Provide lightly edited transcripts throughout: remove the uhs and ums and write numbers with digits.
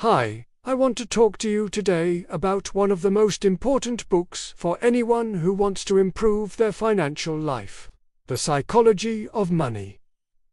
Hi, I want to talk to you today about one of the most important books for anyone who wants to improve their financial life: The Psychology of Money.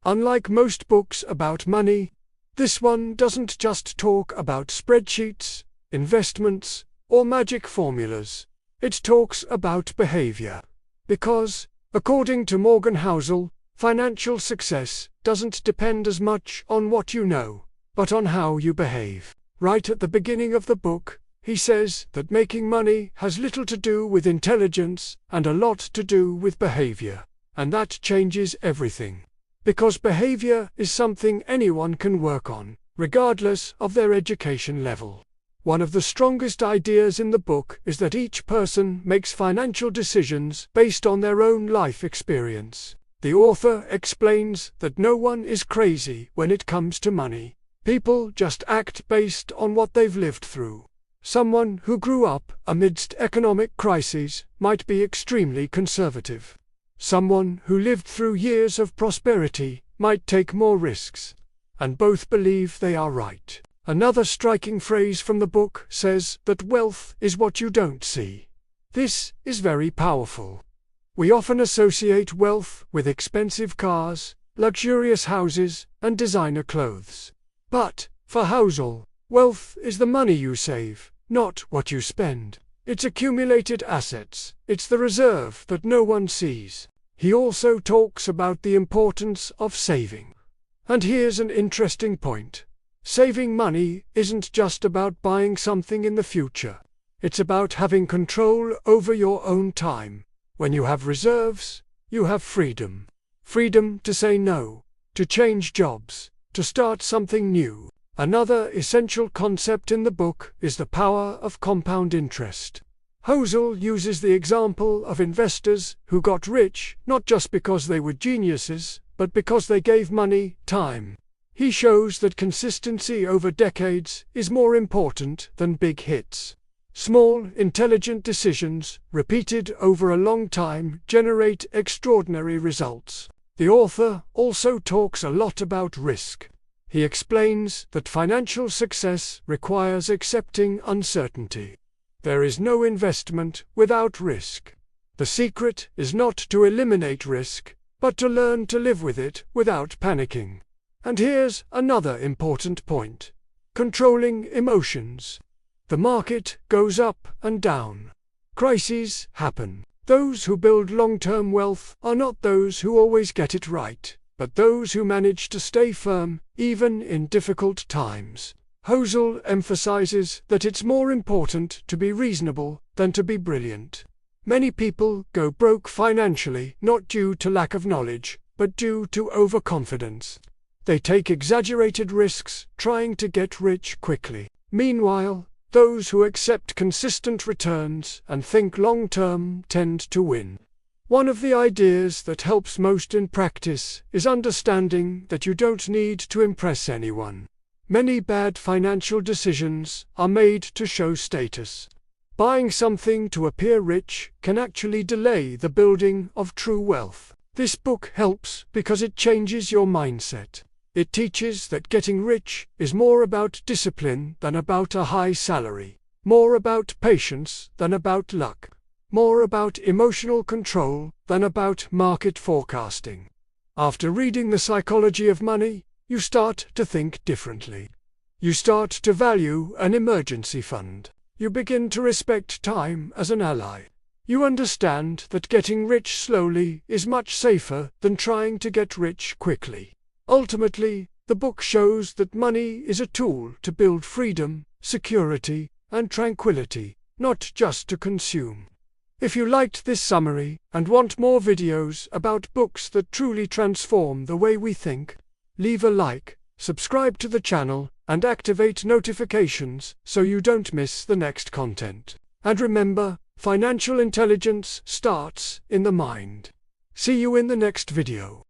Unlike most books about money, this one doesn't just talk about spreadsheets, investments, or magic formulas. It talks about behavior. Because, according to Morgan Housel, financial success doesn't depend as much on what you know, but on how you behave. Right at the beginning of the book, he says that making money has little to do with intelligence and a lot to do with behavior. And that changes everything. Because behavior is something anyone can work on, regardless of their education level. One of the strongest ideas in the book is that each person makes financial decisions based on their own life experience. The author explains that no one is crazy when it comes to money. People just act based on what they've lived through. Someone who grew up amidst economic crises might be extremely conservative. Someone who lived through years of prosperity might take more risks. And both believe they are right. Another striking phrase from the book says that wealth is what you don't see. This is very powerful. We often associate wealth with expensive cars, luxurious houses, and designer clothes. But, for Housel, wealth is the money you save, not what you spend. It's accumulated assets. It's the reserve that no one sees. He also talks about the importance of saving. And here's an interesting point. Saving money isn't just about buying something in the future. It's about having control over your own time. When you have reserves, you have freedom. Freedom to say no, to change jobs, to start something new. Another essential concept in the book is the power of compound interest. Housel uses the example of investors who got rich not just because they were geniuses, but because they gave money time. He shows that consistency over decades is more important than big hits. Small, intelligent decisions, repeated over a long time, generate extraordinary results. The author also talks a lot about risk. He explains that financial success requires accepting uncertainty. There is no investment without risk. The secret is not to eliminate risk, but to learn to live with it without panicking. And here's another important point: controlling emotions. The market goes up and down. Crises happen. Those who build long-term wealth are not those who always get it right, but those who manage to stay firm, even in difficult times. Housel emphasizes that it's more important to be reasonable than to be brilliant. Many people go broke financially not due to lack of knowledge, but due to overconfidence. They take exaggerated risks, trying to get rich quickly. Meanwhile, those who accept consistent returns and think long-term tend to win. One of the ideas that helps most in practice is understanding that you don't need to impress anyone. Many bad financial decisions are made to show status. Buying something to appear rich can actually delay the building of true wealth. This book helps because it changes your mindset. It teaches that getting rich is more about discipline than about a high salary, more about patience than about luck, more about emotional control than about market forecasting. After reading The Psychology of Money, you start to think differently. You start to value an emergency fund. You begin to respect time as an ally. You understand that getting rich slowly is much safer than trying to get rich quickly. Ultimately, the book shows that money is a tool to build freedom, security, and tranquility, not just to consume. If you liked this summary and want more videos about books that truly transform the way we think, leave a like, subscribe to the channel, and activate notifications so you don't miss the next content. And remember, financial intelligence starts in the mind. See you in the next video.